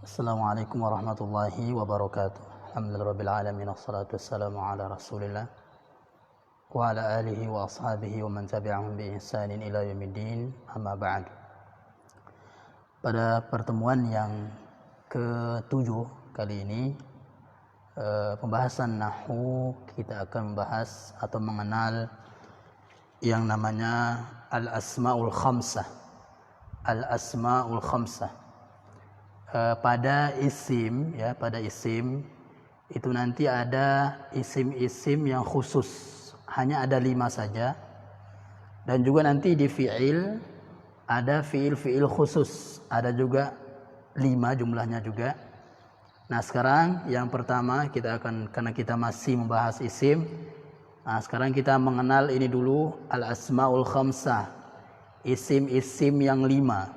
Assalamualaikum warahmatullahi wabarakatuh. Alhamdulillahirabbil alamin wassalatu wassalamu ala Rasulillah wa ala alihi wa ashabihi wa man tabi'ahum bi ihsanin ila yaumiddin. Amma ba'd. Pada pertemuan yang ke-7 kali ini pembahasan nahwu, kita akan membahas atau mengenal yang namanya al-asmaul khamsah. Al-asmaul khamsah. Pada isim itu nanti ada isim-isim yang khusus, hanya ada 5 saja, dan juga nanti di fi'il ada fi'il khusus, ada juga 5 jumlahnya juga. Nah sekarang yang pertama karena kita masih membahas isim, sekarang kita mengenal ini dulu, al-asmaul khamsah, isim-isim yang 5.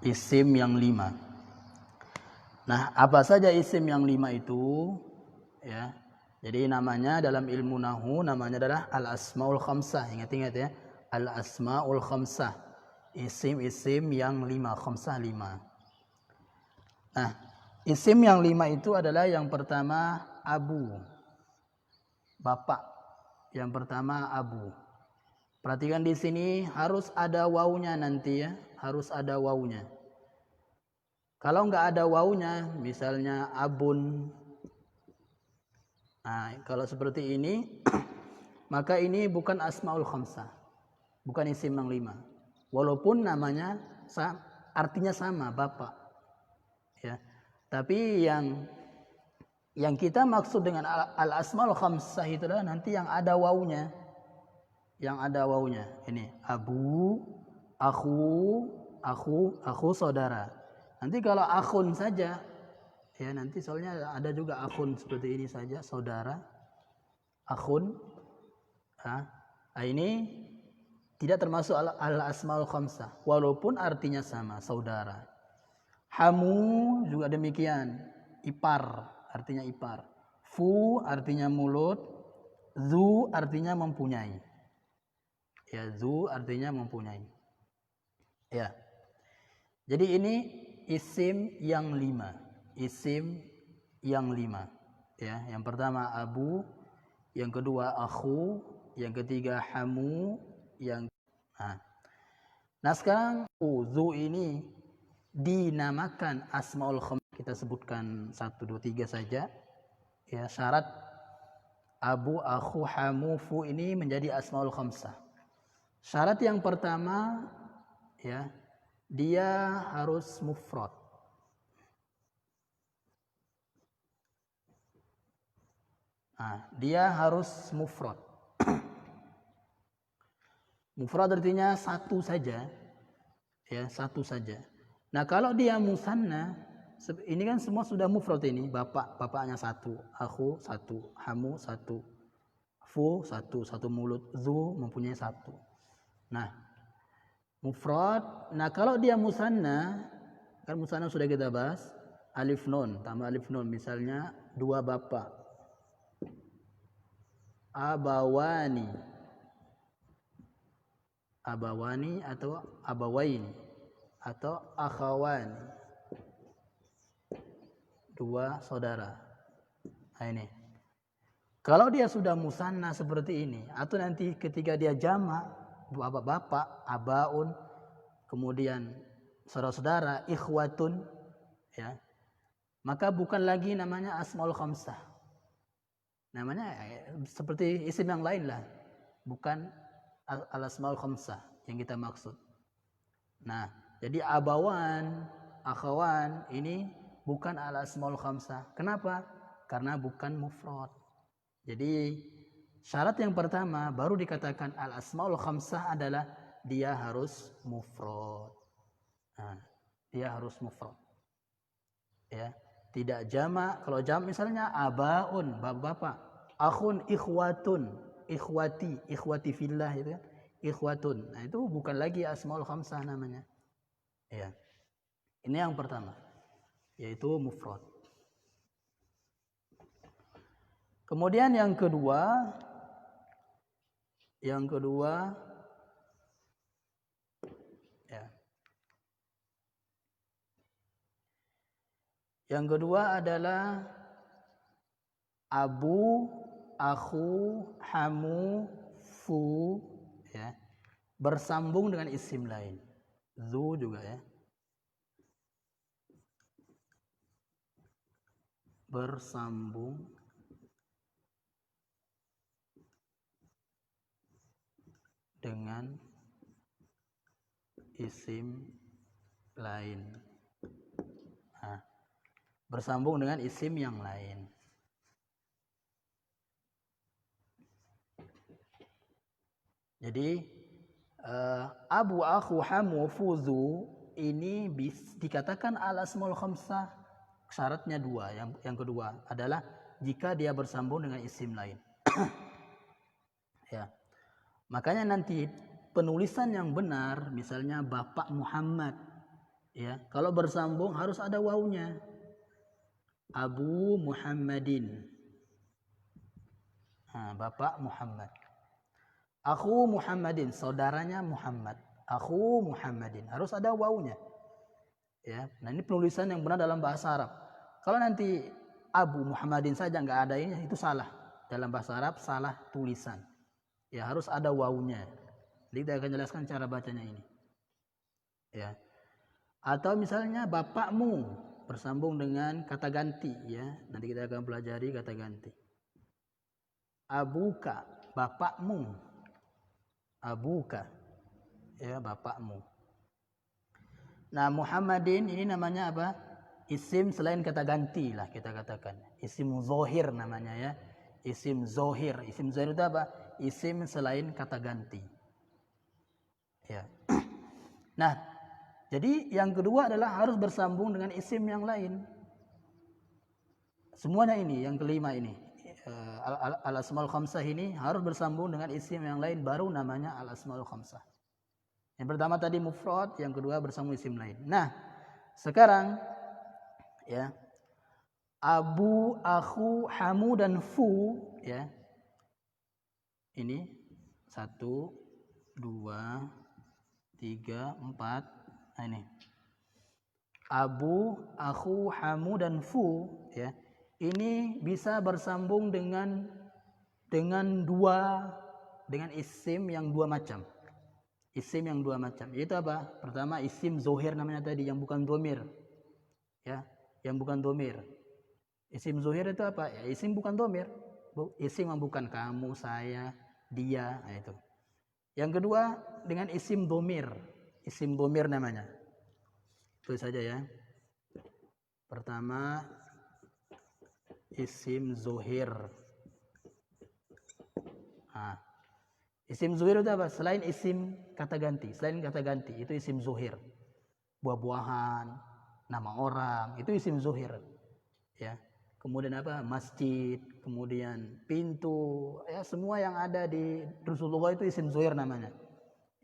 Isim yang 5. Nah, apa saja isim yang 5 itu? Ya. Jadi namanya dalam ilmu nahwu namanya adalah al-asmaul khamsah. Ingat-ingat ya. Al-asmaul khamsah. Isim-isim yang 5, khamsah 5. Nah, isim yang 5 itu adalah yang pertama abu. Bapak. Yang pertama abu. Perhatikan di sini harus ada wawunya nanti ya, harus ada wawunya. Kalau nggak ada wawunya, misalnya abun, nah kalau seperti ini, maka ini bukan asmaul khamsah, bukan isim yang 5. Walaupun namanya artinya sama, bapak. Ya, tapi yang kita maksud dengan al asmaul khamsah itu adalah nanti yang ada wawunya, Ini abu, aku, saudara. Nanti kalau akhun saja, ya nanti soalnya ada juga akhun seperti ini saja, saudara, akhun. Nah, ini tidak termasuk al-asmaul khamsah, walaupun artinya sama, saudara. Hamu juga demikian, ipar, artinya ipar. Fu artinya mulut, zu artinya mempunyai. Ya, zu artinya mempunyai. Ya. Jadi ini isim yang 5. Isim yang 5. Ya, yang pertama abu, yang kedua akhu, yang ketiga hamu, Nah, sekarang zu ini dinamakan asmaul khamsah. Kita sebutkan 1 2 3 saja. Ya, syarat abu, akhu, hamu, fu ini menjadi asmaul khamsah. Syarat yang pertama ya, dia harus mufrad. Dia harus mufrad. Mufrad artinya satu saja. Ya, satu saja. Nah, kalau dia musanna, ini kan semua sudah mufrad ini. Bapaknya 1, akhu 1, hamu 1, fu 1 mulut, zu mempunyai 1. Nah, mufrad. Nah, kalau dia musanna, kan musanna sudah kita bahas, alif nun, tambah alif nun, misalnya 2 bapak. Abawani atau abawaini atau akhawani, 2 saudara. Nah, ini kalau dia sudah musanna seperti ini, atau nanti ketika dia jamak, bapak, abaun, kemudian saudara-saudara, ikhwatun, ya, maka bukan lagi namanya asmaul khamsah, namanya seperti isim yang lain lah, bukan al-asmaul khamsah yang kita maksud. Nah, jadi abawan, akhawan ini bukan al-asmaul khamsah. Kenapa? Karena bukan mufrad. Jadi syarat yang pertama baru dikatakan al-asmaul khamsah adalah dia harus mufrad. Nah, dia harus mufrad. Ya, tidak jamak. Kalau jamak misalnya abaun, bapak, akhun, ikhwatun, ikhwati fillah itu kan, ikhwatun. Nah, itu bukan lagi asmaul khamsah namanya. Ya. Ini yang pertama, yaitu mufrad. Kemudian yang kedua ya, Yang kedua adalah abu, akhu, hamu, fu, ya, bersambung dengan isim lain. Zu juga ya. Bersambung dengan isim lain. Nah, bersambung dengan isim yang lain. Jadi abu, akhu, hamu, fuzu ini dikatakan al-asmaul khamsah. Syaratnya dua. Yang kedua adalah jika dia bersambung dengan isim lain. Ya. Makanya nanti penulisan yang benar, misalnya Bapak Muhammad, ya, kalau bersambung harus ada wawunya. Abu Muhammadin. Nah, Bapak Muhammad. Akhu Muhammadin, saudaranya Muhammad. Akhu Muhammadin, harus ada wawunya. Ya, nah ini penulisan yang benar dalam bahasa Arab. Kalau nanti Abu Muhammadin saja nggak ada ini, itu salah. Dalam bahasa Arab salah tulisan. Ya, harus ada wawunya. Jadi kita akan jelaskan cara bacanya ini. Ya. Atau misalnya bapakmu bersambung dengan kata ganti, ya. Nanti kita akan pelajari kata ganti. Abuka, bapakmu. Abuka, ya, bapakmu. Nah, Muhammadin ini namanya apa? Isim selain kata ganti lah kita katakan. Isim zohir namanya, ya. Isim zohir. Isim zohir itu apa? Isim selain kata ganti. Ya. Nah, jadi yang kedua adalah harus bersambung dengan isim yang lain. Semuanya ini, yang kelima ini. Al-asmaul khamsah ini harus bersambung dengan isim yang lain, baru namanya al-asmaul khamsah. Yang pertama tadi mufrad, yang kedua bersambung isim lain. Nah, sekarang ya, abu, akhu, hamu, dan fu, ya. Ini 1, 2, 3, 4. Nah ini. Abu, akhu, hamu, dan fu, ya. Ini bisa bersambung dengan isim yang dua macam. Isim yang dua macam. Itu apa? Pertama isim zohir namanya tadi, yang bukan domir. Ya, yang bukan domir. Isim zohir itu apa? Ya, isim bukan domir. Isim yang bukan kamu, saya, dia. Nah, itu. Yang kedua dengan isim domir. Isim domir namanya. Itu saja ya. Pertama isim zohir. Nah, isim zohir itu apa? Selain isim kata ganti. Selain kata ganti itu isim zohir. Buah-buahan, nama orang, itu isim zohir. Ya. Kemudian apa? Masjid, kemudian pintu, ya semua yang ada di Rasulullah itu isim zohir namanya.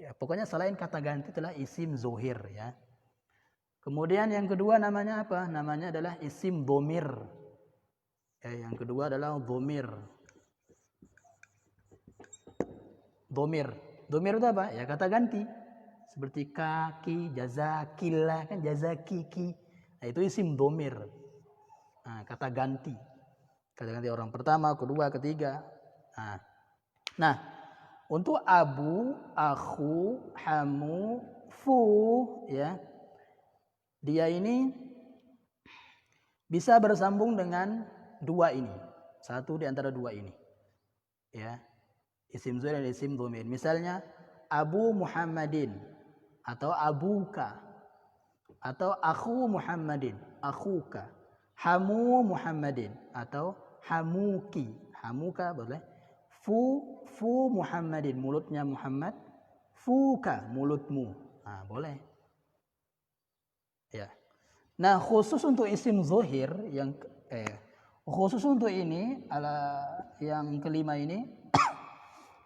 Ya, pokoknya selain kata ganti itulah isim zohir, ya. Kemudian yang kedua namanya apa? Namanya adalah isim domir. Ya, yang kedua adalah domir. Domir. Domir itu apa? Ya kata ganti. Seperti kaki, jazakillah, kan jazakiki. Nah, itu isim domir. Nah, kata ganti. Kata ganti orang pertama, kedua, ketiga. Nah, untuk abu, akhu, hamu, fu, ya. Dia ini bisa bersambung dengan dua ini. Satu di antara dua ini. Ya. Isim zohir dan isim domir. Misalnya Abu Muhammadin atau Abuka atau Akhu Muhammadin, Akhuka. Hamu Muhammadin atau Hamuki. Hamuka boleh. Fu Muhammadin, mulutnya Muhammad. Fuka, mulutmu. Nah, boleh. Ya. Nah, khusus untuk isim zohir khusus untuk ini yang kelima ini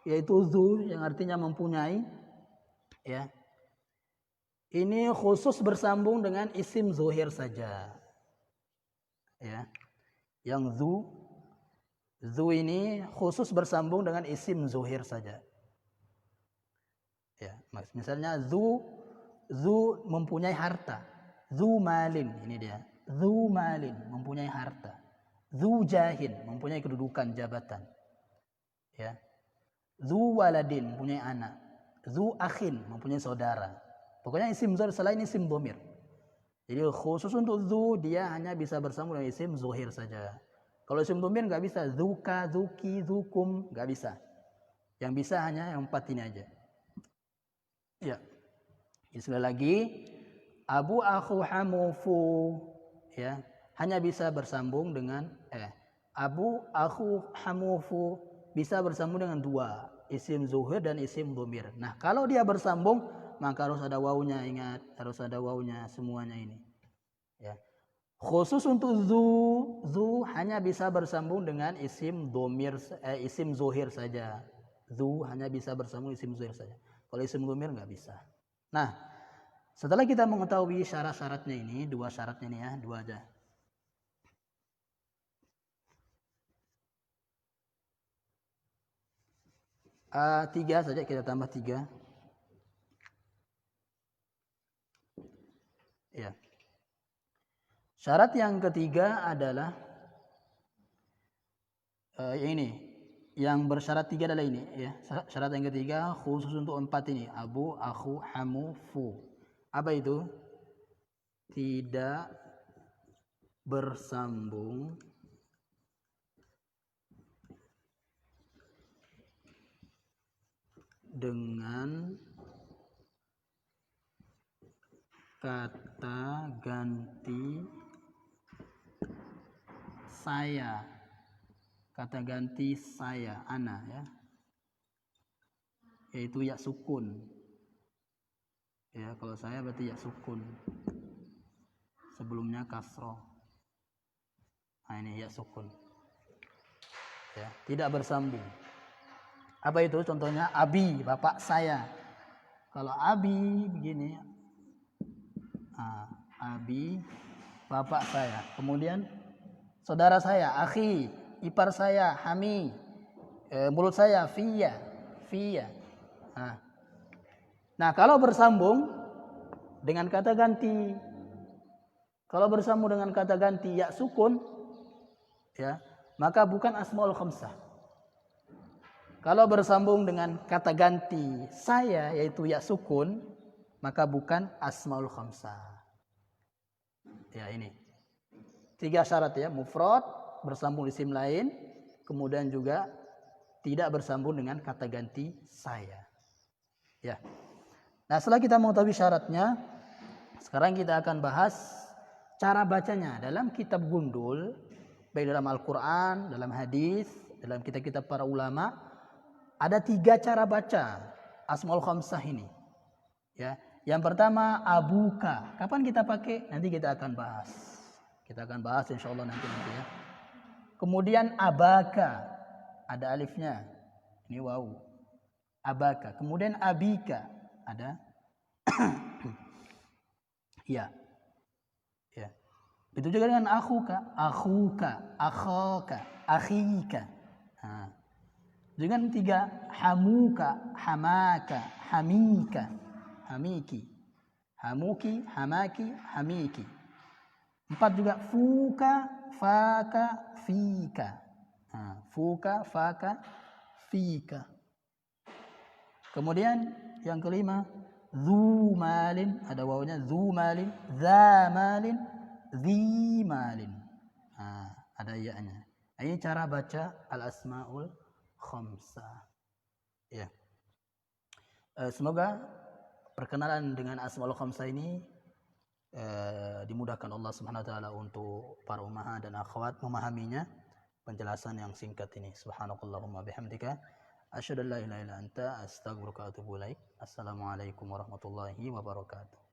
yaitu zu yang artinya mempunyai, ya. Ini khusus bersambung dengan isim zohir saja. Ya. Yang zu ini khusus bersambung dengan isim zohir saja. Ya, misalnya zu mempunyai harta. Zu malin, ini dia. Dzu malin, mempunyai harta. Dzu jahin, mempunyai kedudukan, jabatan. Ya. Dzu waladin, mempunyai anak. Dzu akhin, mempunyai saudara. Pokoknya isim zahir selain isim dhamir. Jadi khusus untuk dzu dia hanya bisa bersambung dengan isim zuhir saja. Kalau isim dhamir nggak bisa. Dzuka, dzuki, dzukum, nggak bisa. Yang bisa hanya yang 4 ini aja. Ya. Sekali lagi, abu akhu hamufu, ya, hanya bisa bersambung dengan abu akhu hamufu bisa bersambung dengan 2, isim zuhir dan isim dhamir. Nah, kalau dia bersambung maka harus ada wawunya, ingat, harus ada wawunya semuanya ini. Ya. Khusus untuk zu hanya bisa bersambung dengan isim dhamir, isim zuhir saja. Zu hanya bisa bersambung isim zuhir saja. Kalau isim dhamir nggak bisa. Nah, setelah kita mengetahui syarat-syaratnya ini, 2 syaratnya ini ya, 2 aja. Tiga saja, kita tambah 3. Ya. Syarat yang ketiga adalah ini. Yang bersyarat 3 adalah ini ya. Syarat yang ketiga khusus untuk 4 ini, abu, akhu, hamu, fu. Apa itu? Tidak bersambung dengan kata ganti saya. Kata ganti saya, ana ya. Yaitu ya sukun. Ya, kalau saya berarti ya sukun. Sebelumnya kasroh. Nah, ini ya sukun. Ya, tidak bersambung. Apa itu? Contohnya abi, bapak saya. Kalau abi begini, abi, bapak saya. Kemudian saudara saya, akhi, ipar saya, hami, mulut saya, fiya. Nah, kalau bersambung dengan kata ganti, ya sukun, ya, maka bukan asmaul khamsah. Kalau bersambung dengan kata ganti saya, yaitu ya sukun, maka bukan asmaul khamsah. Ya, ini 3 syarat ya, mufrad, bersambung isim lain, kemudian juga tidak bersambung dengan kata ganti saya. Ya. Nah, setelah kita mengetahui syaratnya, sekarang kita akan bahas cara bacanya. Dalam kitab gundul, baik dalam Al-Quran, dalam hadis, dalam kitab-kitab para ulama, ada 3 cara baca asmaul khamsah ini. Ya, yang pertama abuka. Kapan kita pakai? Nanti kita akan bahas. Kita akan bahas insyaallah nanti ya. Kemudian abaka, ada alifnya. Ini waw. Abaka. Kemudian abika, ada ya. Ya. Itu juga dengan akhuka, akhaka, akhika. Nah. Dengan 3, hamuka, hamaka, hamika, hamiki, hamuki, hamaki, hamiki. 4 juga fuka, faka, fika. Nah, fuka, faka, fika. Kemudian yang kelima, dzu malin, ada wawunya, dzu malin, dza malin, dzi malin. Nah, ada ya-nya. Nah, ini cara baca al-asmaul khamsah. Ya. Semoga perkenalan dengan asmaul khamsah ini dimudahkan Allah Subhanahu wa taala untuk para ummahat dan akhwat memahaminya. Penjelasan yang singkat ini. Subhanakallahumma bihamdika asyhadu an la ilaha illa anta astaghfiruka wa atubu ilaik. Assalamualaikum warahmatullahi wabarakatuh.